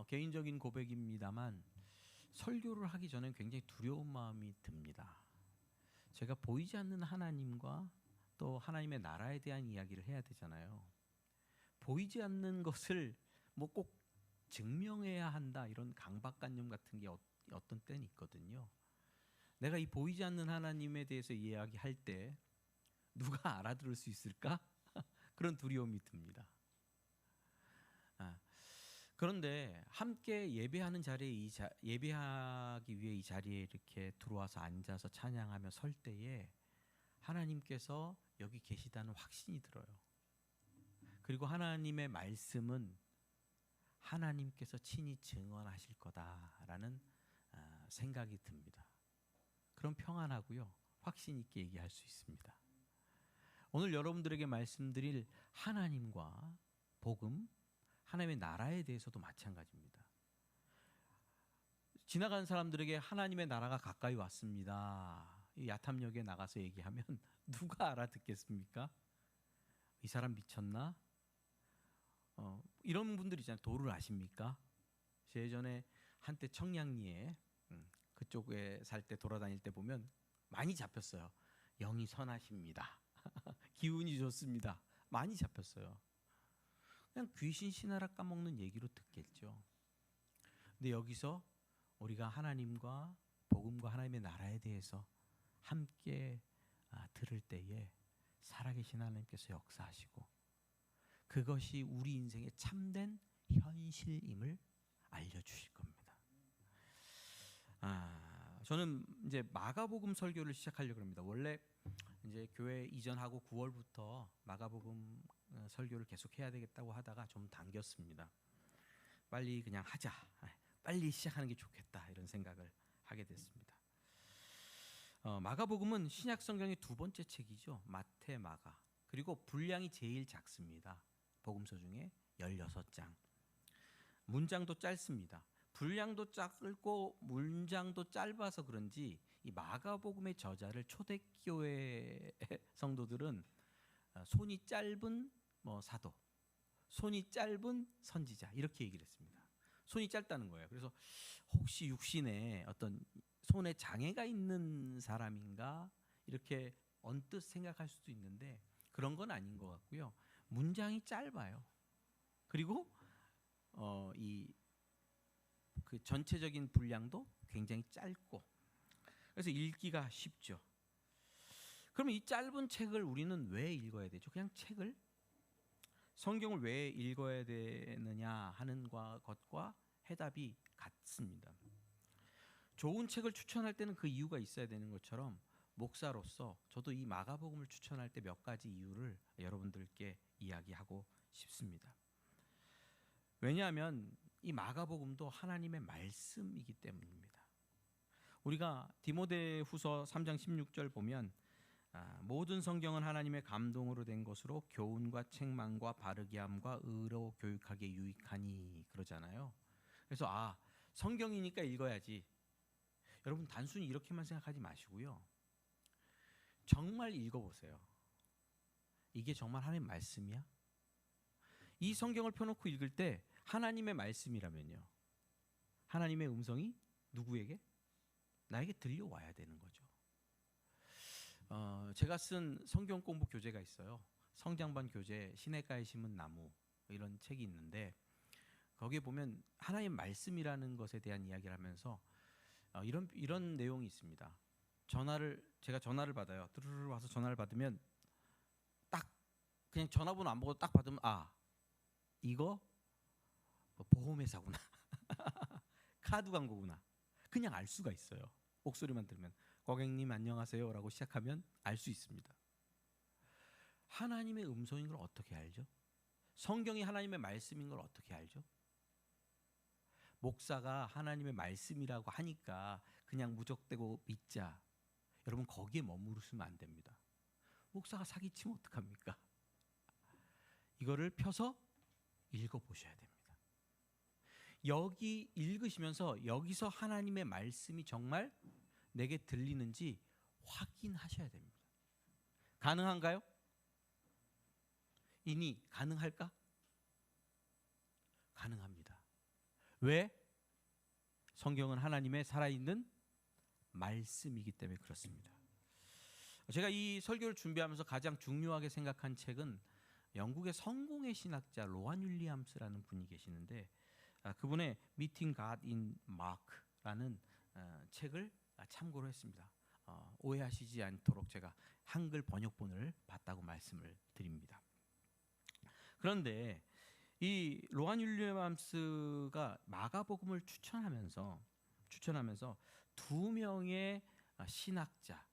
개인적인 고백입니다만 설교를 하기 전에 굉장히 두려운 마음이 듭니다. 제가 보이지 않는 하나님과 또 하나님의 나라에 대한 이야기를 해야 되잖아요. 보이지 않는 것을 뭐 꼭 증명해야 한다 이런 강박관념 같은 게 어떤 때는 있거든요. 내가 이 보이지 않는 하나님에 대해서 이야기할 때 누가 알아들을 수 있을까? 그런 두려움이 듭니다. 그런데 함께 예배하는 자리에 예배하기 위해 이 자리에 이렇게 들어와서 앉아서 찬양하며 설 때에 하나님께서 여기 계시다는 확신이 들어요. 그리고 하나님의 말씀은 하나님께서 친히 증언하실 거다라는 생각이 듭니다. 그럼 평안하고요, 확신 있게 얘기할 수 있습니다. 오늘 여러분들에게 말씀드릴 하나님과 복음, 하나님의 나라에 대해서도 마찬가지입니다. 지나가는 사람들에게 하나님의 나라가 가까이 왔습니다, 이 야탐역에 나가서 얘기하면 누가 알아듣겠습니까? 이 사람 미쳤나? 이런 분들 있잖아요. 도를 아십니까? 제 예전에 한때 청량리에 그쪽에 살 때 돌아다닐 때 보면 많이 잡혔어요. 영이 선하십니다. 기운이 좋습니다. 많이 잡혔어요. 그냥 귀신 신하라 까먹는 얘기로 듣겠죠. 근데 여기서 우리가 하나님과 복음과 하나님의 나라에 대해서 함께 들을 때에 살아계신 하나님께서 역사하시고 그것이 우리 인생의 참된 현실임을 알려주실 겁니다. 저는 이제 마가복음 설교를 시작하려고 합니다. 원래 이제 교회 이전하고 9월부터 마가복음 설교를 계속 해야 되겠다고 하다가 좀 당겼습니다. 빨리 그냥 하자, 빨리 시작하는 게 좋겠다 이런 생각을 하게 됐습니다. 마가복음은 신약 성경의 두 번째 책이죠. 마태, 마가. 그리고 분량이 제일 작습니다. 복음서 중에 16장. 문장도 짧습니다. 분량도 짧고 문장도 짧아서 그런지 이 마가복음의 저자를 초대교회 성도들은 손이 짧은 사도, 손이 짧은 선지자 이렇게 얘기를 했습니다. 손이 짧다는 거예요. 그래서 혹시 육신에 어떤 손에 장애가 있는 사람인가 이렇게 언뜻 생각할 수도 있는데 그런 건 아닌 것 같고요. 문장이 짧아요. 그리고 그 전체적인 분량도 굉장히 짧고 그래서 읽기가 쉽죠. 그러면 이 짧은 책을 우리는 왜 읽어야 되죠? 그냥 책을 성경을 왜 읽어야 되느냐 하는 것과 해답이 같습니다. 좋은 책을 추천할 때는 그 이유가 있어야 되는 것처럼 목사로서 저도 이 마가복음을 추천할 때 몇 가지 이유를 여러분들께 이야기하고 싶습니다. 왜냐하면 이 마가복음도 하나님의 말씀이기 때문입니다. 우리가 디모데후서 3장 16절 보면 모든 성경은 하나님의 감동으로 된 것으로 교훈과 책망과 바르게 함과 의로 교육하기에 유익하니 그러잖아요. 그래서 성경이니까 읽어야지. 여러분 단순히 이렇게만 생각하지 마시고요. 정말 읽어보세요. 이게 정말 하나님의 말씀이야? 이 성경을 펴놓고 읽을 때 하나님의 말씀이라면요, 하나님의 음성이 누구에게? 나에게 들려와야 되는 거죠. 제가 쓴 성경 공부 교재가 있어요. 성장반 교재, 시냇가에 심은 나무 이런 책이 있는데 거기에 보면 하나님의 말씀이라는 것에 대한 이야기를 하면서 이런 내용이 있습니다. 제가 전화를 받아요. 드르르 와서 전화를 받으면 딱 그냥 전화번호 안 보고 딱 받으면 이거 보험회사구나. 카드 광고구나. 그냥 알 수가 있어요. 목소리만 들으면 고객님 안녕하세요 라고 시작하면 알 수 있습니다. 하나님의 음성인 걸 어떻게 알죠? 성경이 하나님의 말씀인 걸 어떻게 알죠? 목사가 하나님의 말씀이라고 하니까 그냥 무적대고 믿자. 여러분 거기에 머무르시면 안 됩니다. 목사가 사기치면 어떡합니까? 이거를 펴서 읽어보셔야 됩니다. 여기 읽으시면서 여기서 하나님의 말씀이 정말 내게 들리는지 확인하셔야 됩니다. 가능한가요? 가능할까? 가능합니다. 왜? 성경은 하나님의 살아있는 말씀이기 때문에 그렇습니다. 제가 이 설교를 준비하면서 가장 중요하게 생각한 책은 영국의 성공의 신학자 로안 윌리엄스라는 분이 계시는데 그분의 Meeting God in Mark라는 책을 참고로 했습니다. 오해하시지 않도록 제가 한글 번역본을 봤다고 말씀을 드립니다. 그런데 이 로안 윌리엄스가 마가복음을 추천하면서 두 명의 신학자를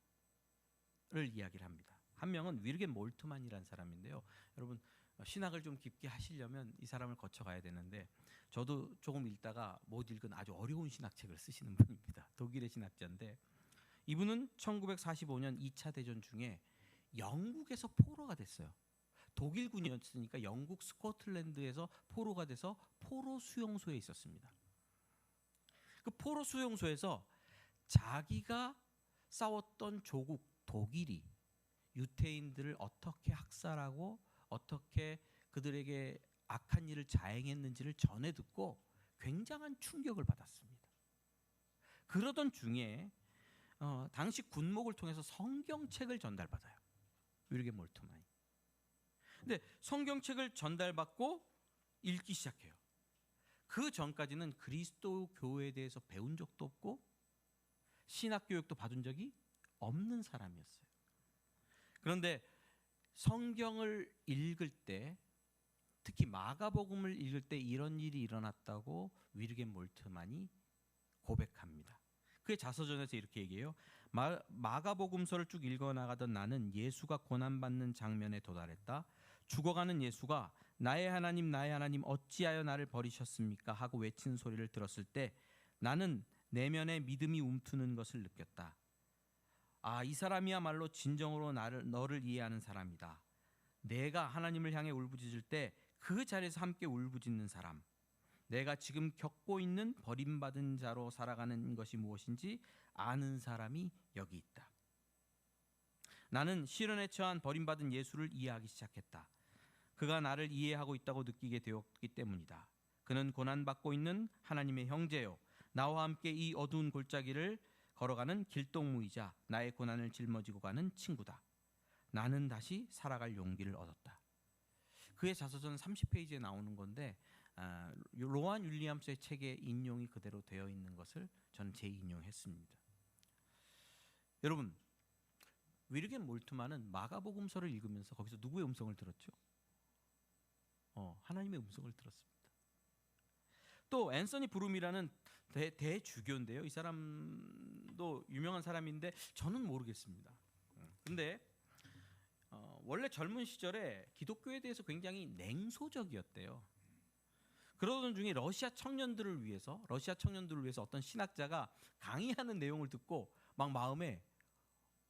이야기를 합니다. 한 명은 위르겐 몰트만이라는 사람인데요. 여러분 신학을 좀 깊게 하시려면 이 사람을 거쳐가야 되는데 저도 조금 읽다가 못 읽은 아주 어려운 신학책을 쓰시는 분입니다. 독일의 신학자인데 이분은 1945년 2차 대전 중에 영국에서 포로가 됐어요. 독일군이었으니까 영국 스코틀랜드에서 포로가 돼서 포로 수용소에 있었습니다. 그 포로 수용소에서 자기가 싸웠던 조국 독일이 유태인들을 어떻게 학살하고 어떻게 그들에게 악한 일을 자행했는지를 전해 듣고 굉장한 충격을 받았습니다. 그러던 중에 당시 군목을 통해서 성경책을 전달받아요. 위르겐 몰트만이. 근데 성경책을 전달받고 읽기 시작해요. 그 전까지는 그리스도 교회에 대해서 배운 적도 없고 신학 교육도 받은 적이 없는 사람이었어요. 그런데 성경을 읽을 때 특히 마가복음을 읽을 때 이런 일이 일어났다고 위르겐 몰트만이 고백합니다. 그의 자서전에서 이렇게 얘기해요. 마가복음서를 쭉 읽어나가던 나는 예수가 고난받는 장면에 도달했다. 죽어가는 예수가 나의 하나님 어찌하여 나를 버리셨습니까? 하고 외친 소리를 들었을 때 나는 내면의 믿음이 움트는 것을 느꼈다. 이 사람이야말로 진정으로 너를 이해하는 사람이다. 내가 하나님을 향해 울부짖을 때 그 자리에서 함께 울부짖는 사람. 내가 지금 겪고 있는 버림받은 자로 살아가는 것이 무엇인지 아는 사람이 여기 있다. 나는 시련에 처한 버림받은 예수를 이해하기 시작했다. 그가 나를 이해하고 있다고 느끼게 되었기 때문이다. 그는 고난받고 있는 하나님의 형제요. 나와 함께 이 어두운 골짜기를 걸어가는 길동무이자 나의 고난을 짊어지고 가는 친구다. 나는 다시 살아갈 용기를 얻었다. 그의 자서전 30페이지에 나오는 건데 로안 윌리엄스의 책에 인용이 그대로 되어 있는 것을 저는 재인용했습니다. 여러분 위르겐 몰트만은 마가복음서를 읽으면서 거기서 누구의 음성을 들었죠? 하나님의 음성을 들었습니다. 또 앤서니 브룸이라는 대주교인데요. 이 사람도 유명한 사람인데 저는 모르겠습니다. 근데 원래 젊은 시절에 기독교에 대해서 굉장히 냉소적이었대요. 그러던 중에 러시아 청년들을 위해서 어떤 신학자가 강의하는 내용을 듣고 막 마음에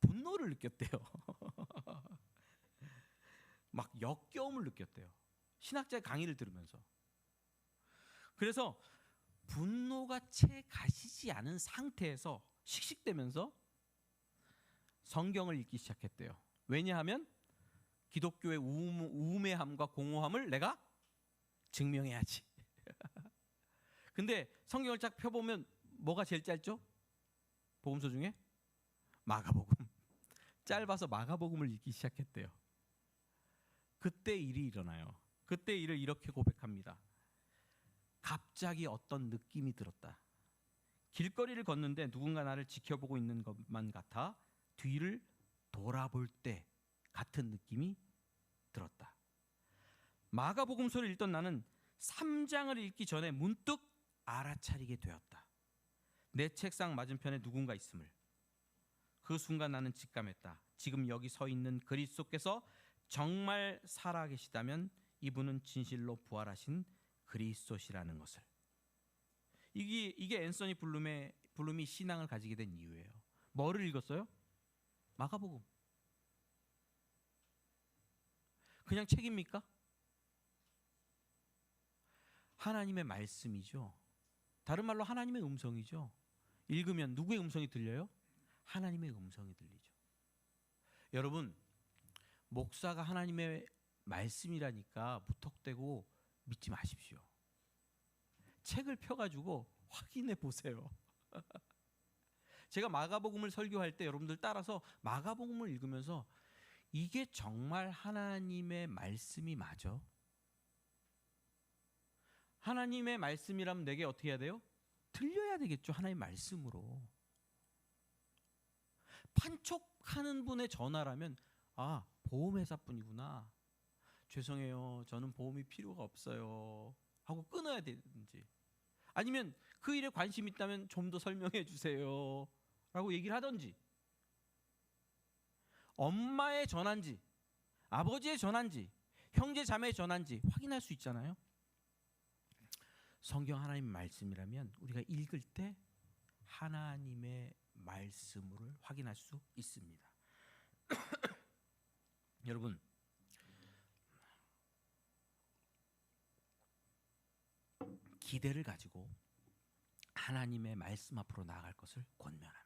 분노를 느꼈대요. 막 역겨움을 느꼈대요. 신학자의 강의를 들으면서. 그래서 분노가 채 가시지 않은 상태에서 씩씩대면서 성경을 읽기 시작했대요. 왜냐하면 기독교의 우매함과 공허함을 내가 증명해야지. 근데 성경을 쫙 펴보면 뭐가 제일 짧죠? 복음서 중에 마가복음. 짧아서 마가복음을 읽기 시작했대요. 그때 일이 일어나요. 그때 일을 이렇게 고백합니다. 갑자기 어떤 느낌이 들었다. 길거리를 걷는데 누군가 나를 지켜보고 있는 것만 같아 뒤를 돌아볼 때 같은 느낌이 들었다. 마가복음서를 읽던 나는 3장을 읽기 전에 문득 알아차리게 되었다. 내 책상 맞은편에 누군가 있음을. 그 순간 나는 직감했다. 지금 여기 서 있는 그리스도께서 정말 살아계시다면 이분은 진실로 부활하신 그리스도시라는 것을. 이게 앤서니 블룸이 신앙을 가지게 된 이유예요. 뭐를 읽었어요? 마가복음. 그냥 책입니까? 하나님의 말씀이죠. 다른 말로 하나님의 음성이죠. 읽으면 누구의 음성이 들려요? 하나님의 음성이 들리죠. 여러분, 목사가 하나님의 말씀이라니까 무턱대고 믿지 마십시오. 책을 펴가지고 확인해 보세요. 제가 마가복음을 설교할 때 여러분들 따라서 마가복음을 읽으면서 이게 정말 하나님의 말씀이 맞아? 하나님의 말씀이라면 내게 어떻게 해야 돼요? 들려야 되겠죠. 하나님의 말씀으로. 판촉하는 분의 전화라면 아, 보험회사뿐이구나. 죄송해요. 저는 보험이 필요가 없어요. 하고 끊어야 되는지, 아니면 그 일에 관심 있다면 좀 더 설명해 주세요. 라고 얘기를 하던지, 엄마의 전화인지 아버지의 전화인지 형제 자매의 전화인지 확인할 수 있잖아요. 성경 하나님의 말씀이라면 우리가 읽을 때 하나님의 말씀을 확인할 수 있습니다. 여러분, 기대를 가지고 하나님의 말씀 앞으로 나아갈 것을 권면합니다.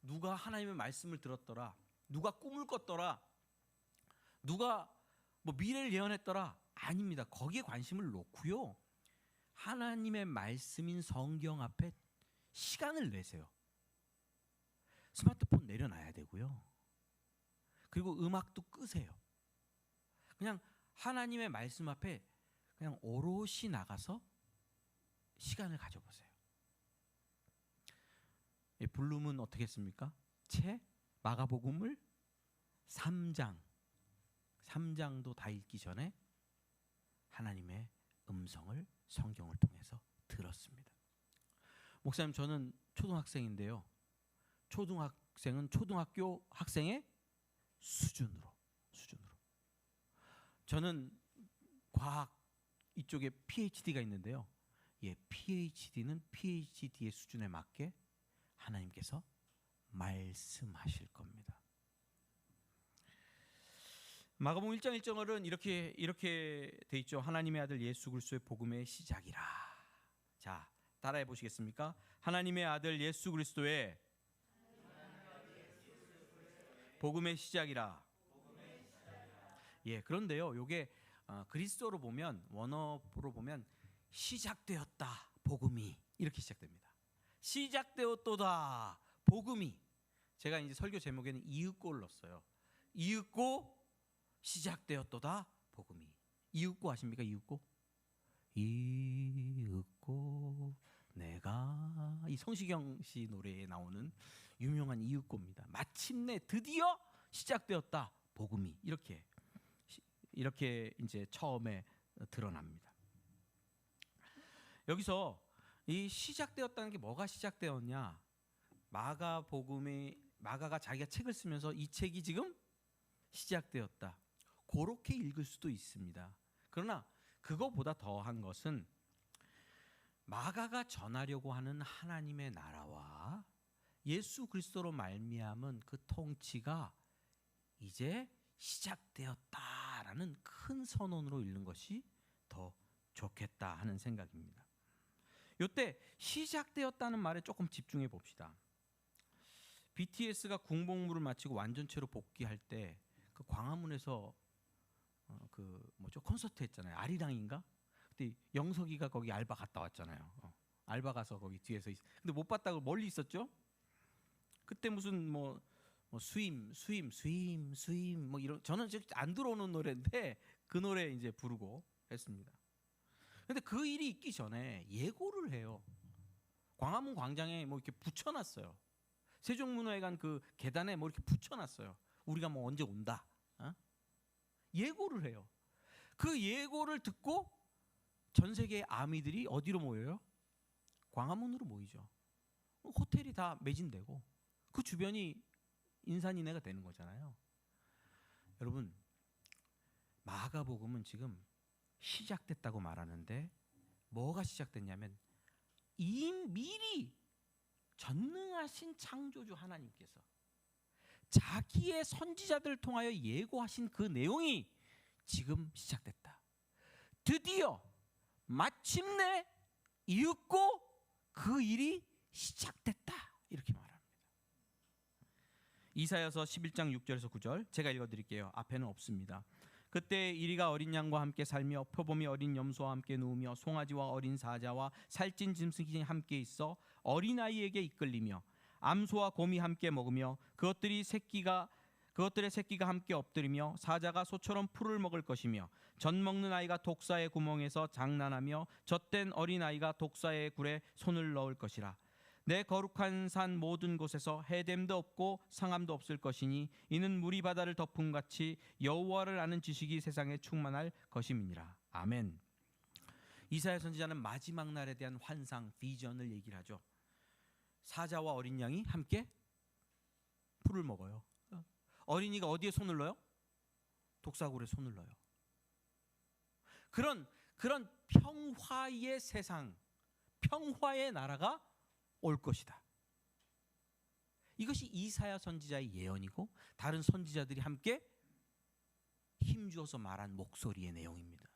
누가 하나님의 말씀을 들었더라, 누가 꿈을 꿨더라, 누가 뭐 미래를 예언했더라, 아닙니다. 거기에 관심을 놓고요, 하나님의 말씀인 성경 앞에 시간을 내세요. 스마트폰 내려놔야 되고요, 그리고 음악도 끄세요. 그냥 하나님의 말씀 앞에 그냥 오롯이 나가서 시간을 가져보세요. 블룸은 어떻게 했습니까? 마가복음을 3장도 다 읽기 전에 하나님의 음성을 성경을 통해서 들었습니다. 목사님, 저는 초등학생인데요, 초등학생은 초등학교 학생의 수준으로 저는 과학 이쪽에 PhD가 있는데요, PhD는 PhD의 수준에 맞게 하나님께서 말씀하실 겁니다. 마가복음 1장 1절은 이렇게 돼 있죠. 하나님의 아들 예수 그리스도의 복음의 시작이라. 자, 따라해 보시겠습니까? 하나님의 아들 예수 그리스도의 복음의 시작이라. 그런데요, 요게 그리스도로 보면, 원어로 보면 시작되었다 복음이, 이렇게 시작됩니다. 시작되었도다 복음이. 제가 이제 설교 제목에는 이윽고를 넣었어요. 이윽고 시작되었도다 복음이. 이윽고 아십니까? 이윽고 내가, 이 성시경 씨 노래에 나오는 유명한 이윽고입니다. 마침내 드디어 시작되었다 복음이, 이렇게 이제 처음에 드러납니다. 여기서 이 시작되었다는 게 뭐가 시작되었냐? 마가가 자기가 책을 쓰면서 이 책이 지금 시작되었다, 그렇게 읽을 수도 있습니다. 그러나 그거보다 더한 것은 마가가 전하려고 하는 하나님의 나라와 예수 그리스도로 말미암은 그 통치가 이제 시작되었다라는 큰 선언으로 읽는 것이 더 좋겠다 하는 생각입니다. 이때 시작되었다는 말에 조금 집중해 봅시다. BTS가 군복무를 마치고 완전체로 복귀할 때 그 광화문에서 콘서트 했잖아요. 아리랑인가? 그때 영석이가 거기 알바 갔다 왔잖아요. 알바 가서 거기 뒤에서 근데 못 봤다고 멀리 있었죠. 그때 무슨 스윙 뭐 이런, 저는 안 들어오는 노래인데 그 노래 이제 부르고 했습니다. 근데 그 일이 있기 전에 예고를 해요. 광화문 광장에 이렇게 붙여놨어요. 세종문화회관 그 계단에 이렇게 붙여놨어요. 우리가 언제 온다. 예고를 해요. 그 예고를 듣고 전 세계의 아미들이 어디로 모여요? 광화문으로 모이죠. 호텔이 다 매진되고 그 주변이 인산인해가 되는 거잖아요. 여러분, 마가복음은 지금 시작됐다고 말하는데 뭐가 시작됐냐면 미리 전능하신 창조주 하나님께서 자기의 선지자들을 통하여 예고하신 그 내용이 지금 시작됐다. 드디어 마침내 이윽고 그 일이 시작됐다, 이렇게 말합니다. 이사야서 11장 6절에서 9절 제가 읽어드릴게요. 앞에는 없습니다. 그때 이리가 어린 양과 함께 살며 표범이 어린 염소와 함께 누우며 송아지와 어린 사자와 살찐 짐승이 함께 있어 어린아이에게 이끌리며 암소와 곰이 함께 먹으며 그것들의 새끼가 함께 엎드리며 사자가 소처럼 풀을 먹을 것이며 젖 먹는 아이가 독사의 구멍에서 장난하며 젖된 어린아이가 독사의 굴에 손을 넣을 것이라. 내 거룩한 산 모든 곳에서 해됨도 없고 상함도 없을 것이니 이는 물이 바다를 덮음 같이 여호와를 아는 지식이 세상에 충만할 것임이니라. 아멘. 이사야 선지자는 마지막 날에 대한 환상, 비전을 얘기를 하죠. 사자와 어린 양이 함께 풀을 먹어요. 어린이가 어디에 손을 넣어요? 독사굴에 손을 넣어요. 그런 평화의 세상, 평화의 나라가 올 것이다. 이것이 이사야 선지자의 예언이고 다른 선지자들이 함께 힘주어서 말한 목소리의 내용입니다.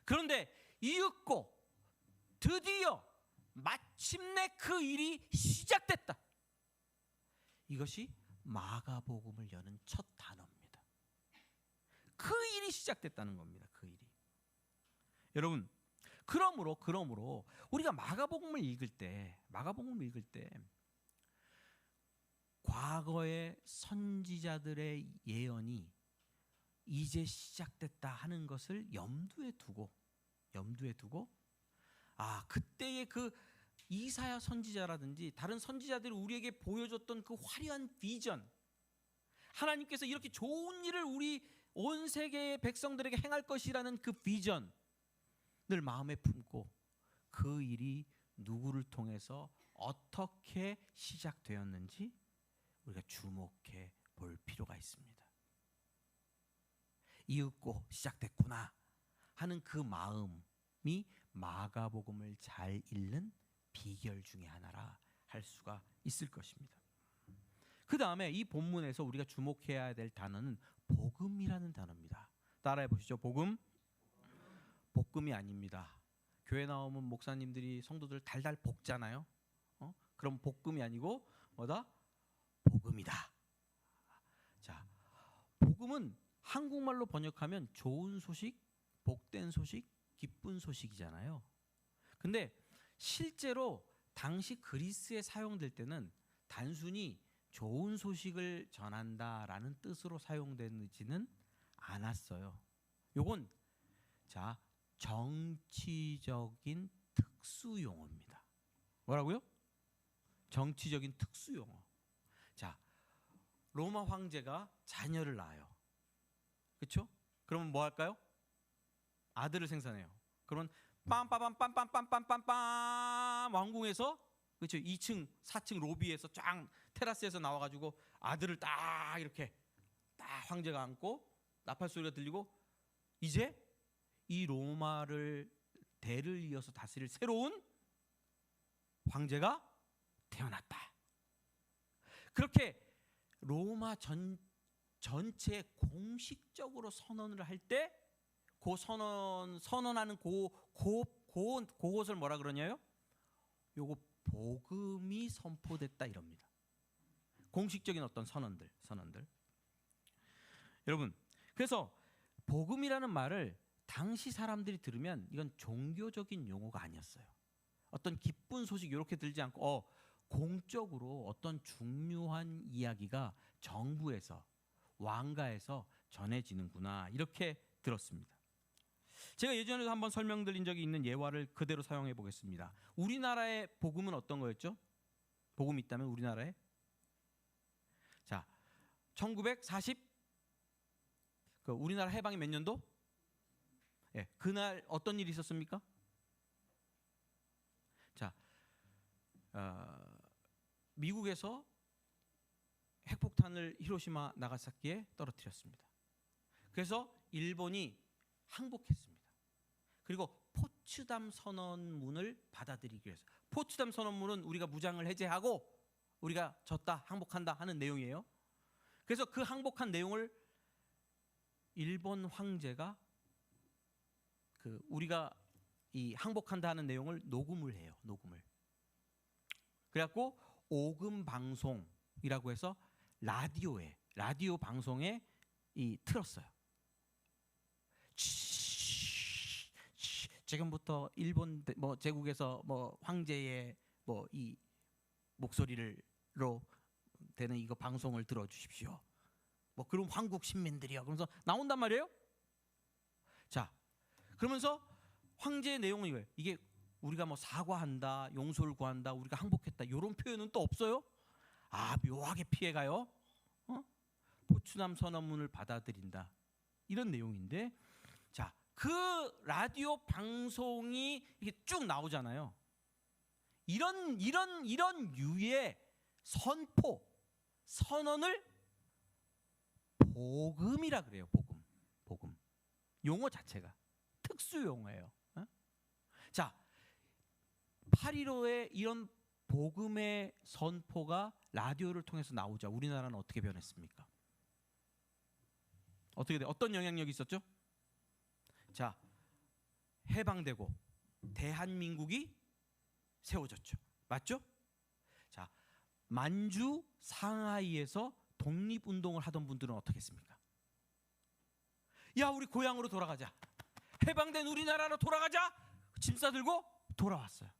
그런데 이윽고 드디어 마침내 그 일이 시작됐다. 이것이 마가복음을 여는 첫 단어입니다. 그 일이 시작됐다는 겁니다. 그 일이. 여러분, 그러므로 우리가 마가복음을 읽을 때 과거의 선지자들의 예언이 이제 시작됐다 하는 것을 염두에 두고 그때의 그 이사야 선지자라든지 다른 선지자들이 우리에게 보여줬던 그 화려한 비전, 하나님께서 이렇게 좋은 일을 우리 온 세계의 백성들에게 행할 것이라는 그 비전을 마음에 품고 그 일이 누구를 통해서 어떻게 시작되었는지 우리가 주목해 볼 필요가 있습니다. 이윽고 시작됐구나 하는 그 마음이 마가복음을 잘 읽는 비결 중에 하나라 할 수가 있을 것입니다. 그 다음에 이 본문에서 우리가 주목해야 될 단어는 복음이라는 단어입니다. 따라해 보시죠. 복음. 볶음이 아닙니다. 교회 나오면 목사님들이 성도들 달달 볶잖아요. 그럼 볶음이 아니고 뭐다? 복음이다. 자, 복음은 한국말로 번역하면 좋은 소식, 복된 소식, 기쁜 소식이잖아요. 근데 실제로 당시 그리스에 사용될 때는 단순히 좋은 소식을 전한다라는 뜻으로 사용되지는 않았어요. 요건 정치적인 특수 용어입니다. 뭐라고요? 정치적인 특수 용어. 자, 로마 황제가 자녀를 낳아요. 그렇죠? 그러면 뭐 할까요? 아들을 생산해요. 그러면 빰빰빰빰빰빰빰빰빰 왕궁에서 그렇죠? 2층, 4층 로비에서 쫙 테라스에서 나와가지고 아들을 딱 이렇게 딱 황제가 안고 나팔 소리가 들리고 이제 이 로마를 대를 이어서 다스릴 새로운 황제가 태어났다. 그렇게 로마 전체에 공식적으로 선언을 할 때 그 선언하는 그것을 뭐라 그러냐요? 요거 복음이 선포됐다 이럽니다. 공식적인 어떤 선언들. 여러분, 그래서 복음이라는 말을 당시 사람들이 들으면 이건 종교적인 용어가 아니었어요. 어떤 기쁜 소식 이렇게 들지 않고 공적으로 어떤 중요한 이야기가 정부에서 왕가에서 전해지는구나 이렇게 들었습니다. 제가 예전에도 한번 설명드린 적이 있는 예화를 그대로 사용해 보겠습니다. 우리나라의 복음은 어떤 거였죠? 복음이 있다면 우리나라에 1940 우리나라 해방이 몇 년도? 그날 어떤 일이 있었습니까? 미국에서 핵폭탄을 히로시마 나가사키에 떨어뜨렸습니다. 그래서 일본이 항복했습니다. 그리고 포츠담 선언문을 받아들이기 위해서, 포츠담 선언문은 우리가 무장을 해제하고 우리가 졌다, 항복한다 하는 내용이에요. 그래서 그 항복한 내용을 일본 황제가 우리가 이 항복한다 하는 내용을 녹음을 해요. 그래갖고 오금 방송이라고 해서 라디오 방송에 틀었어요. 지금부터 일본 뭐 제국에서 뭐 황제의 뭐 이 목소리로 되는 이거 방송을 들어주십시오. 뭐 그럼 한국 시민들이요. 그러면서 나온단 말이에요. 자, 그러면서 황제의 내용은 이거예요. 이게 우리가 뭐 사과한다, 용서를 구한다, 우리가 항복했다 이런 표현은 또 없어요. 아, 묘하게 피해가요. 포츠담 선언문을 받아들인다 이런 내용인데, 자, 그 라디오 방송이 이게 쭉 나오잖아요. 이런 유의 선포, 선언을 복음이라 그래요. 복음. 용어 자체가 특수 용어예요. 자, 8.15의 이런 복음의 선포가 라디오를 통해서 나오자 우리나라는 어떻게 변했습니까? 어떤 영향력이 있었죠? 자, 해방되고 대한민국이 세워졌죠. 맞죠? 자, 만주 상하이에서 독립운동을 하던 분들은 어떻게 했습니까? 야, 우리 고향으로 돌아가자. 해방된 우리나라로 돌아가자. 짐 싸들고 돌아왔어요.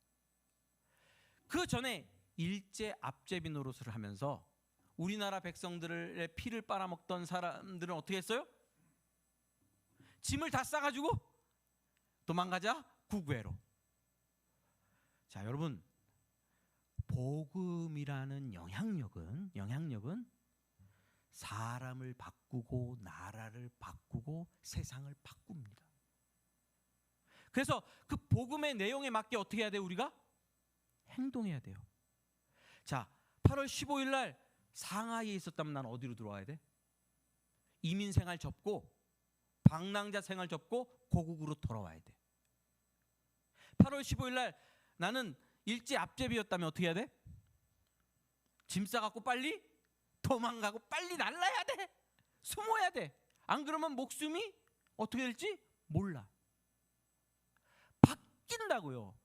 그 전에 일제 앞제비 노릇을 하면서 우리나라 백성들의 피를 빨아먹던 사람들은 어떻게 했어요? 짐을 다 싸가지고 도망가자 구구회로. 자, 여러분, 복음이라는 영향력은 사람을 바꾸고 나라를 바꾸고 세상을 바꿉니다. 그래서 그 복음의 내용에 맞게 어떻게 해야 돼요? 우리가 행동해야 돼요. 자, 8월 15일 날 상하이에 있었다면 난 어디로 들어와야 돼? 이민 생활 접고 방랑자 생활 접고 고국으로 돌아와야 돼. 8월 15일 날 나는 일제 앞제비였다면 어떻게 해야 돼? 짐 싸갖고 빨리 도망가고 빨리 날라야 돼. 숨어야 돼. 안 그러면 목숨이 어떻게 될지 몰라. 바뀐다고요.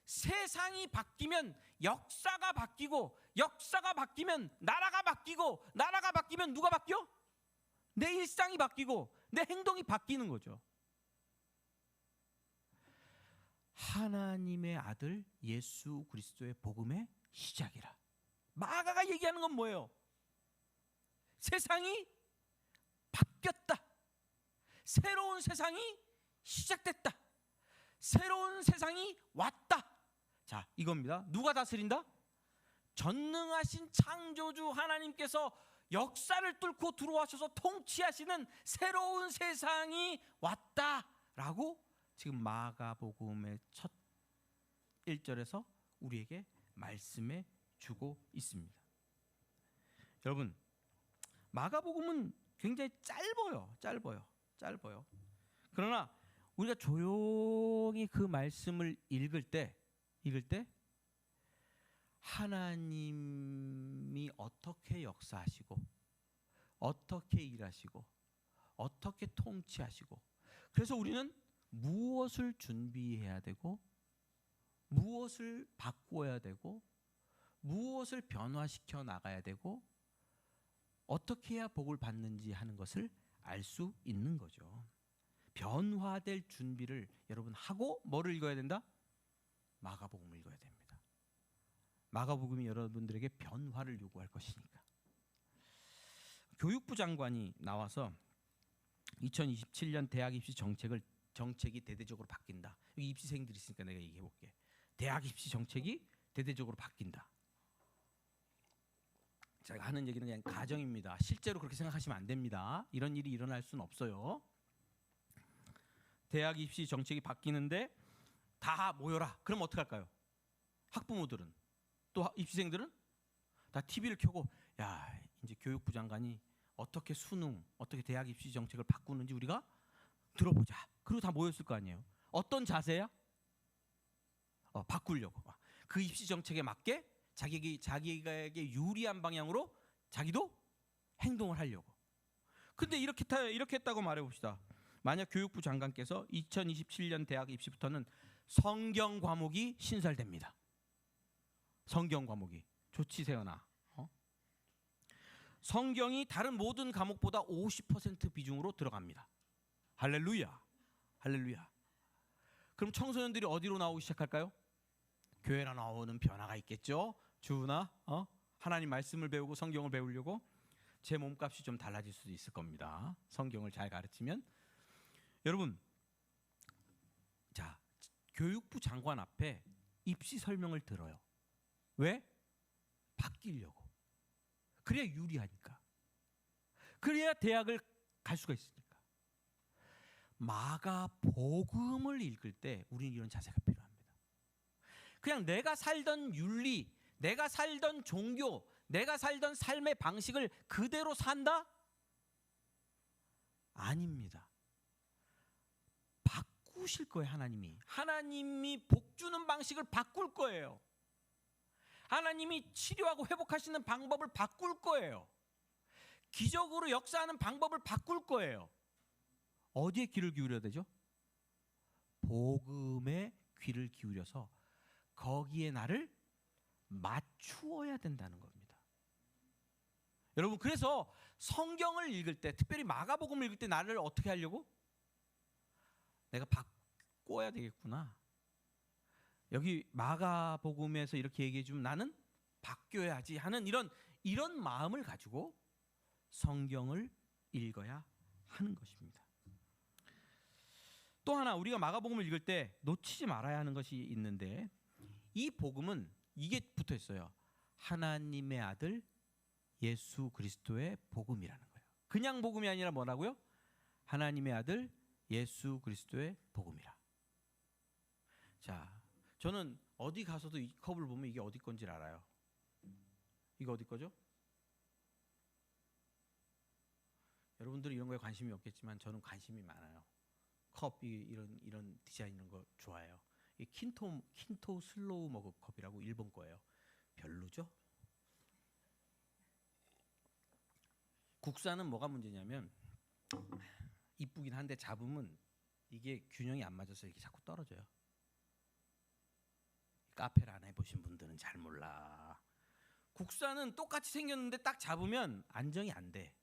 세상이 바뀌면 역사가 바뀌고, 역사가 바뀌면 나라가 바뀌고, 나라가 바뀌면 누가 바뀌어? 내 일상이 바뀌고 내 행동이 바뀌는 거죠. 하나님의 아들 예수 그리스도의 복음의 시작이라. 마가가 얘기하는 건 뭐예요? 세상이 바뀌었다. 새로운 세상이 시작됐다. 새로운 세상이 왔다. 자, 이겁니다. 누가 다스린다? 전능하신 창조주 하나님께서 역사를 뚫고 들어와셔서 통치하시는 새로운 세상이 왔다라고 지금 마가복음의 첫 1절에서 우리에게 말씀해 주고 있습니다. 여러분, 마가복음은 굉장히 짧아요. 그러나 우리가 조용히 그 말씀을 읽을 때 하나님이 어떻게 역사하시고 어떻게 일하시고 어떻게 통치하시고, 그래서 우리는 무엇을 준비해야 되고 무엇을 바꾸어야 되고 무엇을 변화시켜 나가야 되고 어떻게 해야 복을 받는지 하는 것을 알 수 있는 거죠. 변화될 준비를 여러분 하고 뭐를 읽어야 된다? 마가복음을 읽어야 됩니다. 마가복음이 여러분들에게 변화를 요구할 것이니까. 교육부 장관이 나와서 2027년 대학 입시 정책이 대대적으로 바뀐다. 여기 입시생들이 있으니까 내가 얘기해 볼게. 대학 입시 정책이 대대적으로 바뀐다. 제가 하는 얘기는 그냥 가정입니다. 실제로 그렇게 생각하시면 안 됩니다. 이런 일이 일어날 수는 없어요. 대학 입시 정책이 바뀌는데 다 모여라. 그럼 어떡할까요? 학부모들은, 또 입시생들은 다 TV를 켜고, 야, 이제 교육부 장관이 어떻게 어떻게 대학 입시 정책을 바꾸는지 우리가 들어보자. 그리고 다 모였을 거 아니에요. 어떤 자세야? 바꾸려고. 그 입시 정책에 맞게 자기에게 유리한 방향으로 자기도 행동을 하려고. 근데 이렇게 했다고 말해봅시다. 만약 교육부 장관께서 2027년 대학 입시부터는 성경 과목이 신설됩니다. 성경 과목이. 좋지 세연아. 성경이 다른 모든 과목보다 50% 비중으로 들어갑니다. 할렐루야. 할렐루야. 그럼 청소년들이 어디로 나오기 시작할까요? 교회로 나오는 변화가 있겠죠. 주나 하나님 말씀을 배우고 성경을 배우려고 제 몸값이 좀 달라질 수도 있을 겁니다. 성경을 잘 가르치면. 여러분, 자, 교육부 장관 앞에 입시 설명을 들어요. 왜? 바뀌려고. 그래야 유리하니까. 그래야 대학을 갈 수가 있으니까. 마가복음을 읽을 때 우리는 이런 자세가 필요합니다. 그냥 내가 살던 윤리, 내가 살던 종교, 내가 살던 삶의 방식을 그대로 산다? 아닙니다. 바꾸실 거예요. 하나님이 복 주는 방식을 바꿀 거예요. 하나님이 치료하고 회복하시는 방법을 바꿀 거예요. 기적으로 역사하는 방법을 바꿀 거예요. 어디에 귀를 기울여야 되죠? 복음에 귀를 기울여서 거기에 나를 맞추어야 된다는 겁니다. 여러분, 그래서 성경을 읽을 때, 특별히 마가복음을 읽을 때 나를 어떻게 하려고? 내가 바꿔야 되겠구나. 여기 마가복음에서 이렇게 얘기해 주면 나는 바뀌어야지 하는 이런 마음을 가지고 성경을 읽어야 하는 것입니다. 또 하나 우리가 마가복음을 읽을 때 놓치지 말아야 하는 것이 있는데, 이 복음은 이게 붙어 있어요. 하나님의 아들 예수 그리스도의 복음이라는 거예요. 그냥 복음이 아니라 뭐라고요? 하나님의 아들 예수 그리스도의 복음이라. 자, 저는 어디 가서도 이 컵을 보면 이게 어디 건지 알아요. 이거 어디 거죠? 여러분들은 이런 거에 관심이 없겠지만 저는 관심이 많아요. 컵 이런 디자인 이런 거 좋아해요. 이 킨토 슬로우 머그 컵이라고 일본 거예요. 별로죠? 국산은 뭐가 문제냐면 이쁘긴 한데 잡으면 이게 균형이 안 맞아서 이렇게 자꾸 떨어져요. 카페를 안 해보신 분들은 잘 몰라. 국산은 똑같이 생겼는데 딱 잡으면 안정이 안 돼.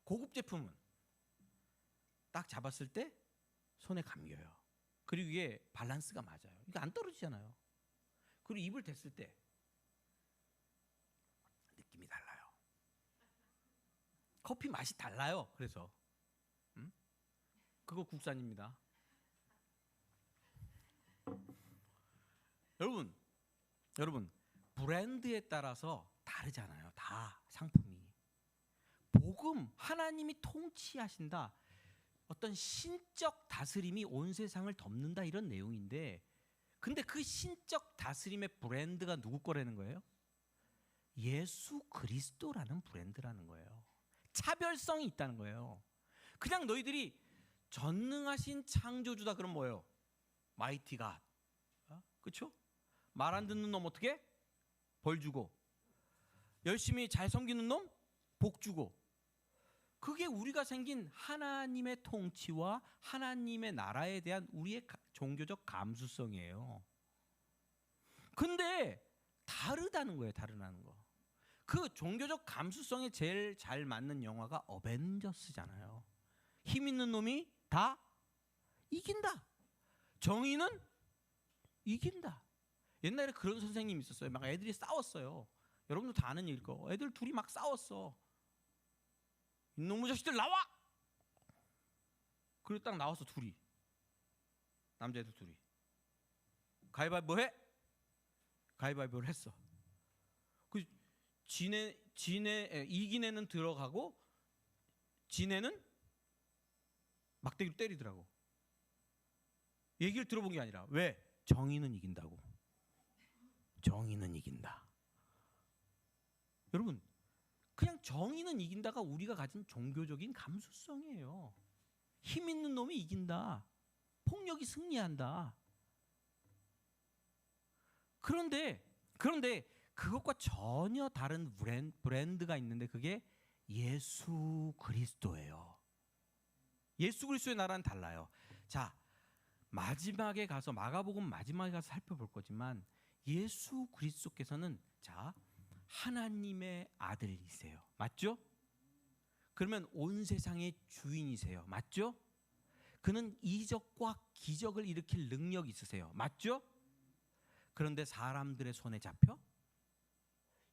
고급 제품은 딱 잡았을 때 손에 감겨요. 그리고 이게 밸런스가 맞아요. 이게 안 떨어지잖아요. 그리고 입을 댔을 때 느낌이 달라요. 커피 맛이 달라요. 그래서 그거 국산입니다. 여러분 브랜드에 따라서 다르잖아요. 다 상품이. 복음, 하나님이 통치하신다. 어떤 신적 다스림이 온 세상을 덮는다, 이런 내용인데, 근데 그 신적 다스림의 브랜드가 누구 거라는 거예요? 예수 그리스도라는 브랜드라는 거예요. 차별성이 있다는 거예요. 그냥 너희들이 전능하신 창조주다 그럼 뭐예요? 마이티 갓. 그렇죠? 말 안 듣는 놈 어떻게? 벌 주고. 열심히 잘 섬기는 놈 복 주고. 그게 우리가 생긴 하나님의 통치와 하나님의 나라에 대한 우리의 종교적 감수성이에요. 근데 다르다는 거예요. 다르다는 거. 그 종교적 감수성에 제일 잘 맞는 영화가 어벤져스잖아요. 힘 있는 놈이 다 이긴다. 정의는 이긴다. 옛날에 그런 선생님이 있었어요. 막 애들이 싸웠어요. 여러분도 다 아는 일일 거. 애들 둘이 막 싸웠어. 이놈의 자식들 나와! 그리고 딱 나와서 둘이, 남자애들 둘이 가위바위보 해? 가위바위보를 했어. 그 이긴 애는 들어가고 진 애는 막대기로 때리더라고. 얘기를 들어본 게 아니라. 왜? 정의는 이긴다고. 정의는 이긴다. 여러분, 그냥 정의는 이긴다가 우리가 가진 종교적인 감수성이에요. 힘 있는 놈이 이긴다. 폭력이 승리한다. 그런데 그것과 전혀 다른 브랜드가 있는데 그게 예수 그리스도예요. 예수 그리스도의 나라는 달라요. 자, 마지막에 가서 마가복음 마지막에 가서 살펴볼 거지만 예수 그리스도께서는 자, 하나님의 아들이세요. 맞죠? 그러면 온 세상의 주인이세요. 맞죠? 그는 이적과 기적을 일으킬 능력이 있으세요. 맞죠? 그런데 사람들의 손에 잡혀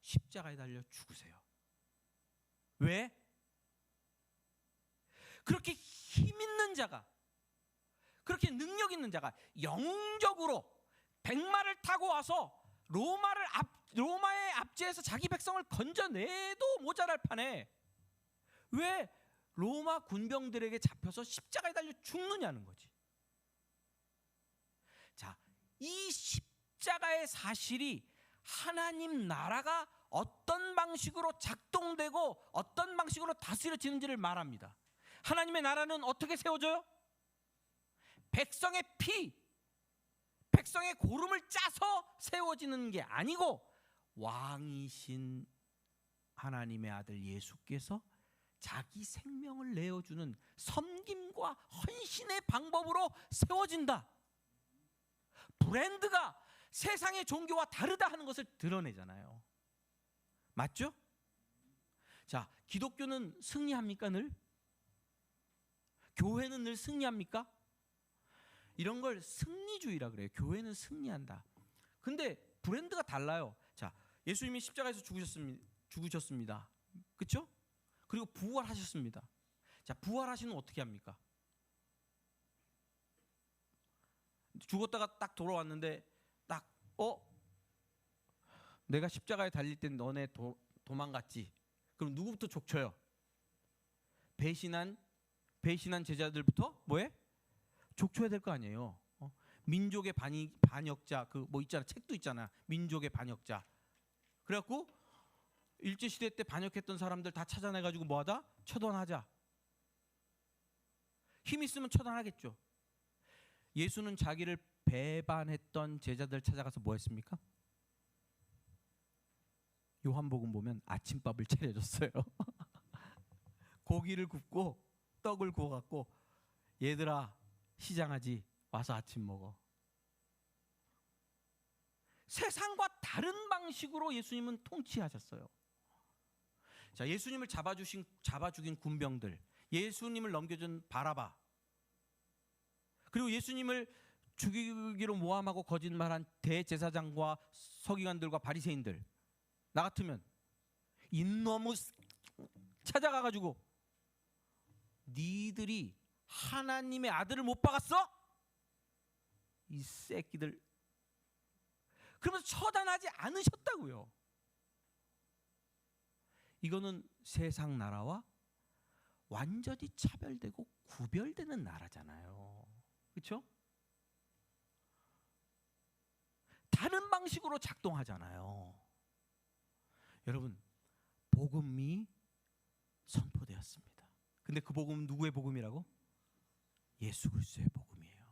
십자가에 달려 죽으세요. 왜? 그렇게 힘 있는 자가, 그렇게 능력 있는 자가 영적으로 백마를 타고 와서 로마의 압제에서 자기 백성을 건져내도 모자랄 판에 왜 로마 군병들에게 잡혀서 십자가에 달려 죽느냐는 거지. 자, 이 십자가의 사실이 하나님 나라가 어떤 방식으로 작동되고 어떤 방식으로 다스려지는지를 말합니다. 하나님의 나라는 어떻게 세워져요? 백성의 피, 백성의 고름을 짜서 세워지는 게 아니고 왕이신 하나님의 아들 예수께서 자기 생명을 내어주는 섬김과 헌신의 방법으로 세워진다. 브랜드가 세상의 종교와 다르다 하는 것을 드러내잖아요. 맞죠? 자, 기독교는 승리합니까 늘? 교회는 늘 승리합니까? 이런 걸 승리주의라 그래요. 교회는 승리한다. 근데 브랜드가 달라요. 자, 예수님이 십자가에서 죽으셨습니다. 그렇죠? 그리고 부활하셨습니다. 자, 부활하시면 어떻게 합니까? 죽었다가 딱 돌아왔는데 딱 내가 십자가에 달릴 땐 너네 도망갔지. 그럼 누구부터 족쳐요? 배신한 제자들부터 뭐해? 족쳐야 될 거 아니에요. 민족의 반역자, 그 뭐 있잖아, 책도 있잖아. 민족의 반역자. 그래갖고 일제 시대 때 반역했던 사람들 다 찾아내가지고 뭐하다? 처단하자. 힘 있으면 처단하겠죠. 예수는 자기를 배반했던 제자들 찾아가서 뭐 했습니까? 요한복음 보면 아침밥을 차려줬어요. 고기를 굽고 떡을 구워갖고 얘들아 시장하지 와서 아침 먹어. 세상과 다른 방식으로 예수님은 통치하셨어요. 자, 예수님을 잡아 죽인 군병들, 예수님을 넘겨준 바라바, 그리고 예수님을 죽이기로 모함하고 거짓말한 대제사장과 서기관들과 바리새인들, 나 같으면 인너무 찾아가가지고 니들이 하나님의 아들을 못 박았어? 이 새끼들. 그러면서 처단하지 않으셨다고요. 이거는 세상 나라와 완전히 차별되고 구별되는 나라잖아요. 그렇죠? 다른 방식으로 작동하잖아요. 여러분, 복음이 선포되었습니다. 근데 그 복음은 누구의 복음이라고? 예수 그리스도의 복음이에요.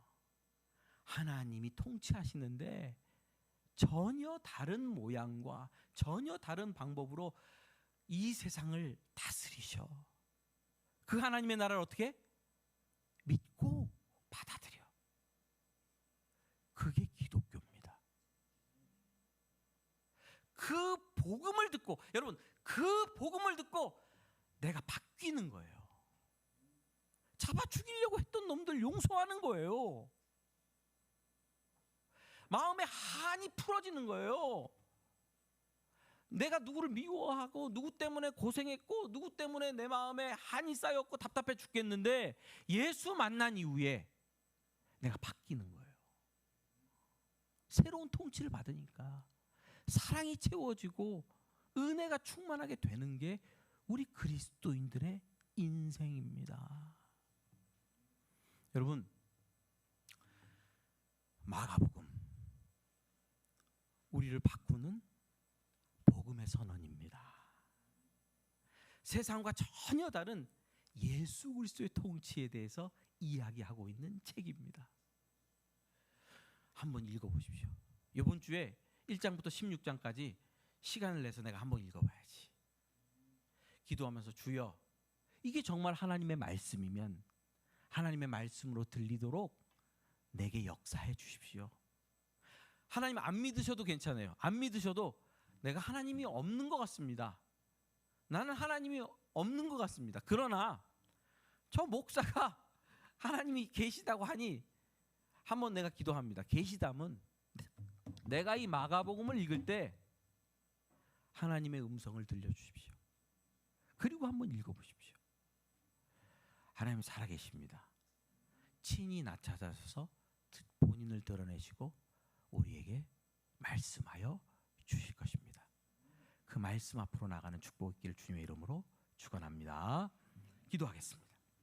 하나님이 통치하시는데 전혀 다른 모양과 전혀 다른 방법으로 이 세상을 다스리셔. 그 하나님의 나라를 어떻게? 믿고 받아들여. 그게 기독교입니다. 그 복음을 듣고, 여러분, 그 복음을 듣고 내가 바뀌는 거예요. 잡아 죽이려고 했던 놈들 용서하는 거예요. 마음의 한이 풀어지는 거예요. 내가 누구를 미워하고 누구 때문에 고생했고 누구 때문에 내 마음에 한이 쌓였고 답답해 죽겠는데 예수 만난 이후에 내가 바뀌는 거예요. 새로운 통치를 받으니까 사랑이 채워지고 은혜가 충만하게 되는 게 우리 그리스도인들의 인생입니다. 여러분, 마가복음 우리를 바꾸는 복음의 선언입니다. 세상과 전혀 다른 예수 그리스도의 통치에 대해서 이야기하고 있는 책입니다. 한번 읽어보십시오. 이번 주에 1장부터 16장까지 시간을 내서 내가 한번 읽어봐야지. 기도하면서 주여, 이게 정말 하나님의 말씀이면 하나님의 말씀으로 들리도록 내게 역사해 주십시오. 하나님 안 믿으셔도 괜찮아요. 안 믿으셔도 내가 하나님이 없는 것 같습니다. 나는 하나님이 없는 것 같습니다. 그러나 저 목사가 하나님이 계시다고 하니 한번 내가 기도합니다. 계시다면 내가 이 마가복음을 읽을 때 하나님의 음성을 들려주십시오. 그리고 한번 읽어보십시오. 하나님 살아계십니다. 친히 나타나셔서 본인을 드러내시고 우리에게 말씀하여 주실 것입니다. 그 말씀 앞으로 나가는 축복이 있기를 주님의 이름으로 축원합니다. 기도하겠습니다.